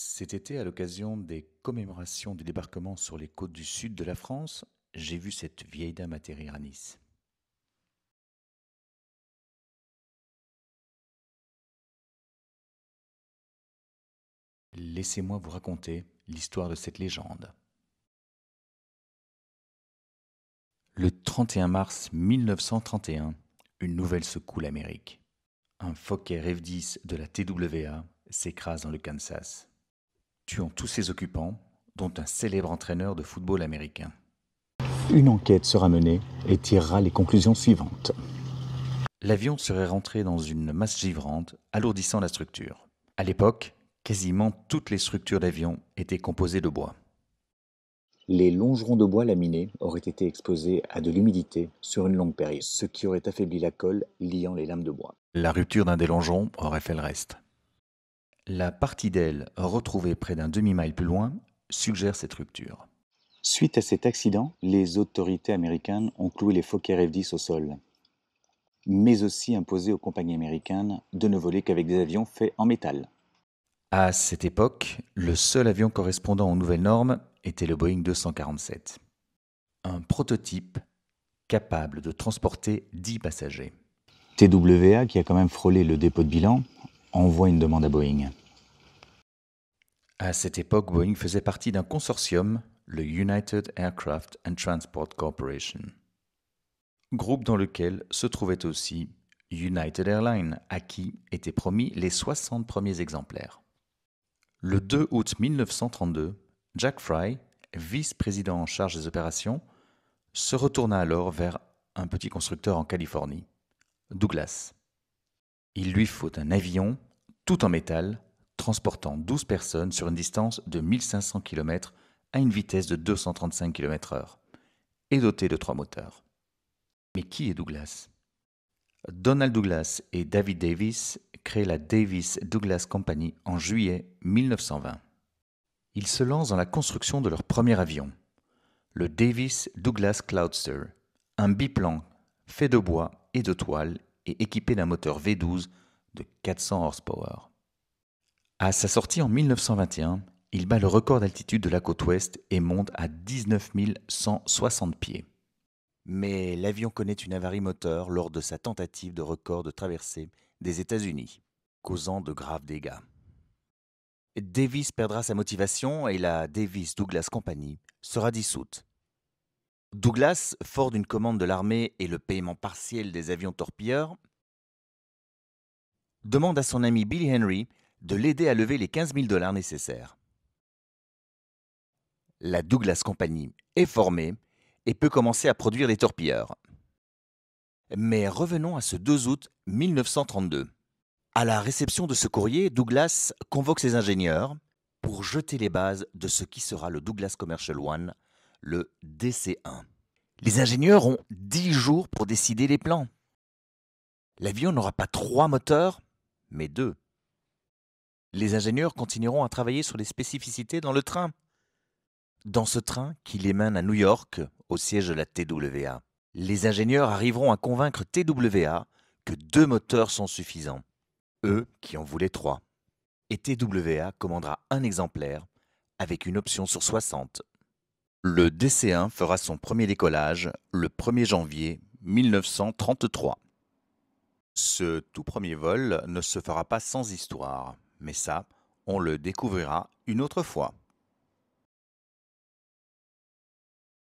Cet été, à l'occasion des commémorations du débarquement sur les côtes du sud de la France, j'ai vu cette vieille dame atterrir à Nice. Laissez-moi vous raconter l'histoire de cette légende. Le 31 mars 1931, une nouvelle secoue l'Amérique. Un Fokker F-10 de la TWA s'écrase dans le Kansas, tuant tous ses occupants, dont un célèbre entraîneur de football américain. Une enquête sera menée et tirera les conclusions suivantes. L'avion serait rentré dans une masse givrante, alourdissant la structure. À l'époque, quasiment toutes les structures d'avion étaient composées de bois. Les longerons de bois laminés auraient été exposés à de l'humidité sur une longue période, ce qui aurait affaibli la colle liant les lames de bois. La rupture d'un des longerons aurait fait le reste. La partie d'aile retrouvée près d'un demi-mile plus loin suggère cette rupture. Suite à cet accident, les autorités américaines ont cloué les Fokker F-10 au sol, mais aussi imposé aux compagnies américaines de ne voler qu'avec des avions faits en métal. À cette époque, le seul avion correspondant aux nouvelles normes était le Boeing 247, un prototype capable de transporter 10 passagers. TWA, qui a quand même frôlé le dépôt de bilan, envoie une demande à Boeing. À cette époque, Boeing faisait partie d'un consortium, le United Aircraft and Transport Corporation, groupe dans lequel se trouvait aussi United Airlines, à qui étaient promis les 60 premiers exemplaires. Le 2 août 1932, Jack Fry, vice-président en charge des opérations, se retourna alors vers un petit constructeur en Californie, Douglas. Il lui faut un avion, tout en métal, transportant 12 personnes sur une distance de 1500 km à une vitesse de 235 km/h, et doté de 3 moteurs. Mais qui est Douglas ? Donald Douglas et David Davis créent la Davis-Douglas Company en juillet 1920. Ils se lancent dans la construction de leur premier avion, le Davis-Douglas Cloudster, un biplan fait de bois et de toile et équipé d'un moteur V12 de 400 horsepower. À sa sortie en 1921, il bat le record d'altitude de la côte ouest et monte à 19 160 pieds. Mais l'avion connaît une avarie moteur lors de sa tentative de record de traversée des États-Unis, causant de graves dégâts. Davis perdra sa motivation et la Davis-Douglas Company sera dissoute. Douglas, fort d'une commande de l'armée et le paiement partiel des avions torpilleurs, demande à son ami Billy Henry de l'aider à lever les 15 000 $ nécessaires. La Douglas Company est formée et peut commencer à produire les torpilleurs. Mais revenons à ce 2 août 1932. À la réception de ce courrier, Douglas convoque ses ingénieurs pour jeter les bases de ce qui sera le Douglas Commercial One, le DC-1. Les ingénieurs ont 10 jours pour décider les plans. L'avion n'aura pas 3 moteurs, mais 2. Les ingénieurs continueront à travailler sur les spécificités dans le train. Dans ce train qui les mène à New York, au siège de la TWA, les ingénieurs arriveront à convaincre TWA que 2 moteurs sont suffisants, eux qui en voulaient 3. Et TWA commandera un exemplaire avec une option sur 60. Le DC-1 fera son premier décollage le 1er janvier 1933. Ce tout premier vol ne se fera pas sans histoire, mais ça, on le découvrira une autre fois.